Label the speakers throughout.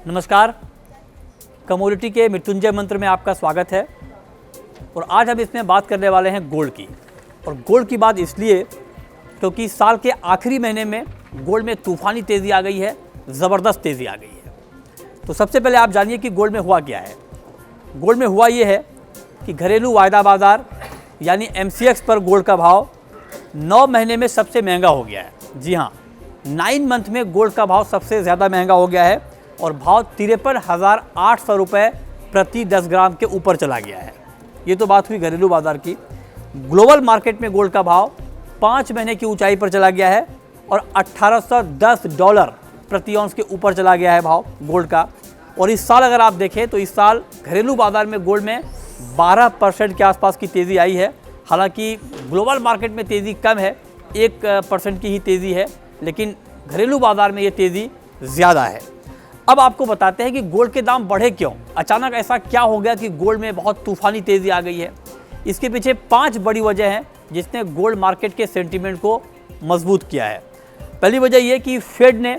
Speaker 1: नमस्कार, कमोडिटी के मृत्युंजय मंत्र में आपका स्वागत है। और आज हम इसमें बात करने वाले हैं गोल्ड की। और गोल्ड की बात इसलिए क्योंकि साल के आखिरी महीने में गोल्ड में तूफ़ानी तेज़ी आ गई है, ज़बरदस्त तेज़ी आ गई है। तो सबसे पहले आप जानिए कि गोल्ड में हुआ क्या है। गोल्ड में हुआ ये है कि घरेलू वायदा बाज़ार यानी MCX पर गोल्ड का भाव 9 महीने में सबसे महंगा हो गया है। जी हाँ, 9 मंथ में गोल्ड का भाव सबसे ज़्यादा महंगा हो गया है और भाव 53,800 रुपये प्रति 10 ग्राम के ऊपर चला गया है। ये तो बात हुई घरेलू बाज़ार की। ग्लोबल मार्केट में गोल्ड का भाव 5 महीने की ऊंचाई पर चला गया है और $1810 प्रति औंस के ऊपर चला गया है भाव गोल्ड का। और इस साल अगर आप देखें तो इस साल घरेलू बाज़ार में गोल्ड में 12% के आसपास की तेज़ी आई है। हालांकि ग्लोबल मार्केट में तेज़ी कम है, 1% की ही तेज़ी है, लेकिन घरेलू बाज़ार में ये तेज़ी ज़्यादा है। अब आपको बताते हैं कि गोल्ड के दाम बढ़े क्यों, अचानक ऐसा क्या हो गया कि गोल्ड में बहुत तूफ़ानी तेज़ी आ गई है। इसके पीछे 5 बड़ी वजह हैं जिसने गोल्ड मार्केट के सेंटीमेंट को मजबूत किया है। पहली वजह ये कि फेड ने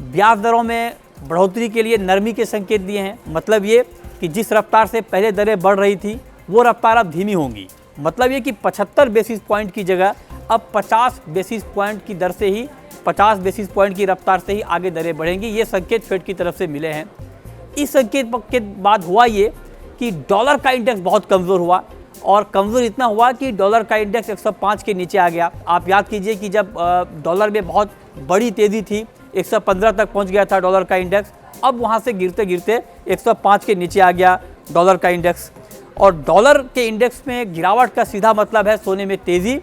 Speaker 1: ब्याज दरों में बढ़ोतरी के लिए नरमी के संकेत दिए हैं। मतलब ये कि जिस रफ्तार से पहले दरें बढ़ रही थी वो रफ्तार अब धीमी होंगी। मतलब ये कि 75 बेसिस पॉइंट की जगह अब 50 बेसिस पॉइंट की दर से ही 50 बेसिस पॉइंट की रफ्तार से ही आगे दरें बढ़ेंगी। ये संकेत फेड की तरफ से मिले हैं। इस संकेत के बाद हुआ ये कि डॉलर का इंडेक्स बहुत कमज़ोर हुआ और कमज़ोर इतना हुआ कि डॉलर का इंडेक्स 105 के नीचे आ गया। आप याद कीजिए कि जब डॉलर में बहुत बड़ी तेज़ी थी, 115 तक पहुंच गया था डॉलर का इंडेक्स। अब वहां से गिरते गिरते 105 के नीचे आ गया डॉलर का इंडेक्स। और डॉलर के इंडेक्स में गिरावट का सीधा मतलब है सोने में तेज़ी,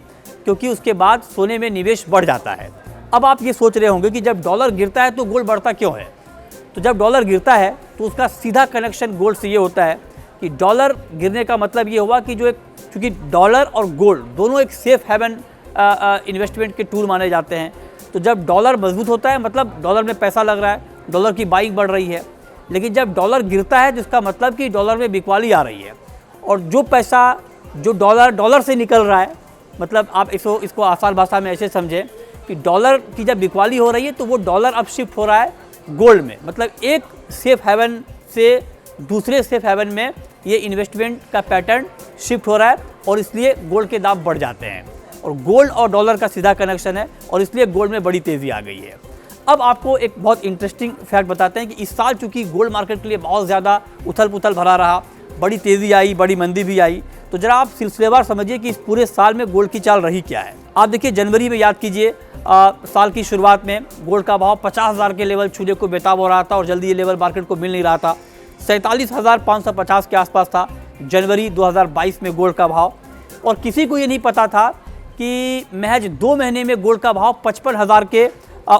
Speaker 1: क्योंकि उसके बाद सोने में निवेश बढ़ जाता है। अब आप ये सोच रहे होंगे कि जब डॉलर गिरता है तो गोल्ड बढ़ता क्यों है। तो जब डॉलर गिरता है तो उसका सीधा कनेक्शन गोल्ड से ये होता है कि डॉलर गिरने का मतलब ये हुआ कि क्योंकि डॉलर और गोल्ड दोनों एक सेफ हेवन इन्वेस्टमेंट के टूल माने जाते हैं। तो जब डॉलर मजबूत होता है मतलब डॉलर में पैसा लग रहा है, डॉलर की बाइंग बढ़ रही है। लेकिन जब डॉलर गिरता है जिसका मतलब कि डॉलर में बिकवाली आ रही है और जो पैसा जो डॉलर से निकल रहा है, मतलब आप इसको आसान भाषा में ऐसे समझें कि डॉलर की जब बिकवाली हो रही है तो वो डॉलर अब शिफ्ट हो रहा है गोल्ड में। मतलब एक सेफ हेवन से दूसरे सेफ हेवन में ये इन्वेस्टमेंट का पैटर्न शिफ्ट हो रहा है और इसलिए गोल्ड के दाम बढ़ जाते हैं। और गोल्ड और डॉलर का सीधा कनेक्शन है और इसलिए गोल्ड में बड़ी तेज़ी आ गई है। अब आपको एक बहुत इंटरेस्टिंग फैक्ट बताते हैं कि इस साल चूँकि गोल्ड मार्केट के लिए बहुत ज़्यादा उथल पुथल भरा रहा, बड़ी तेज़ी आई, बड़ी मंदी भी आई। तो जरा आप सिलसिलेवार समझिए कि इस पूरे साल में गोल्ड की चाल रही क्या है। आप देखिए जनवरी में याद कीजिए, साल की शुरुआत में गोल्ड का भाव 50,000 के लेवल छूने को बेताब हो रहा था और जल्दी ये लेवल मार्केट को मिल नहीं रहा था। 47,550 के आसपास था जनवरी 2022 में गोल्ड का भाव। और किसी को ये नहीं पता था कि महज 2 महीने में गोल्ड का भाव 55,000 के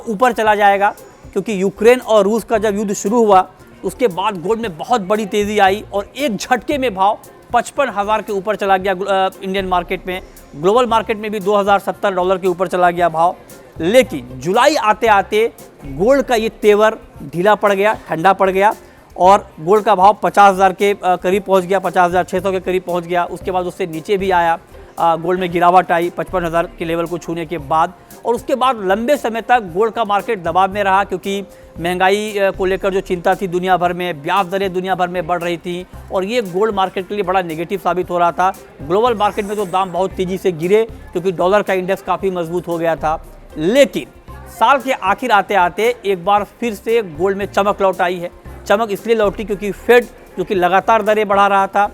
Speaker 1: ऊपर चला जाएगा, क्योंकि यूक्रेन और रूस का जब युद्ध शुरू हुआ उसके बाद गोल्ड में बहुत बड़ी तेज़ी आई और एक झटके में भाव 55,000 के ऊपर चला गया इंडियन मार्केट में। ग्लोबल मार्केट में भी $2070 के ऊपर चला गया भाव। लेकिन जुलाई आते आते गोल्ड का ये तेवर ढीला पड़ गया, ठंडा पड़ गया और गोल्ड का भाव 50,000 के करीब पहुंच गया, 50,600 के करीब पहुंच गया। उसके बाद उससे नीचे भी आया, गोल्ड में गिरावट आई 55,000 के लेवल को छूने के बाद। और उसके बाद लंबे समय तक गोल्ड का मार्केट दबाव में रहा, क्योंकि महंगाई को लेकर जो चिंता थी दुनिया भर में, ब्याज दरें दुनिया भर में बढ़ रही थी और ये गोल्ड मार्केट के लिए बड़ा नेगेटिव साबित हो रहा था। ग्लोबल मार्केट में तो दाम बहुत तेज़ी से गिरे क्योंकि डॉलर का इंडेक्स काफ़ी मजबूत हो गया था। लेकिन साल के आखिर आते आते एक बार फिर से गोल्ड में चमक लौट आई है। चमक इसलिए लौटी क्योंकि फेड जो कि लगातार दरें बढ़ा रहा था,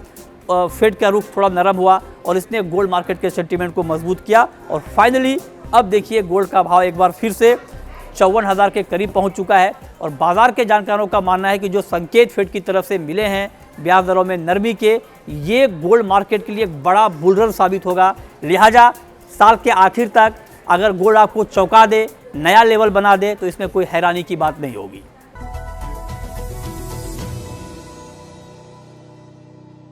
Speaker 1: फेड का रुख थोड़ा नरम हुआ और इसने गोल्ड मार्केट के सेंटीमेंट को मजबूत किया। और फाइनली अब देखिए गोल्ड का भाव एक बार फिर से 54,000 के करीब पहुंच चुका है। और बाजार के जानकारों का मानना है कि जो संकेत फेड की तरफ से मिले हैं ब्याज दरों में नरमी के, ये गोल्ड मार्केट के लिए एक बड़ा बुलरन साबित होगा। लिहाजा साल के आखिर तक अगर गोल्ड आपको चौंका दे, नया लेवल बना दे, तो इसमें कोई हैरानी की बात नहीं होगी।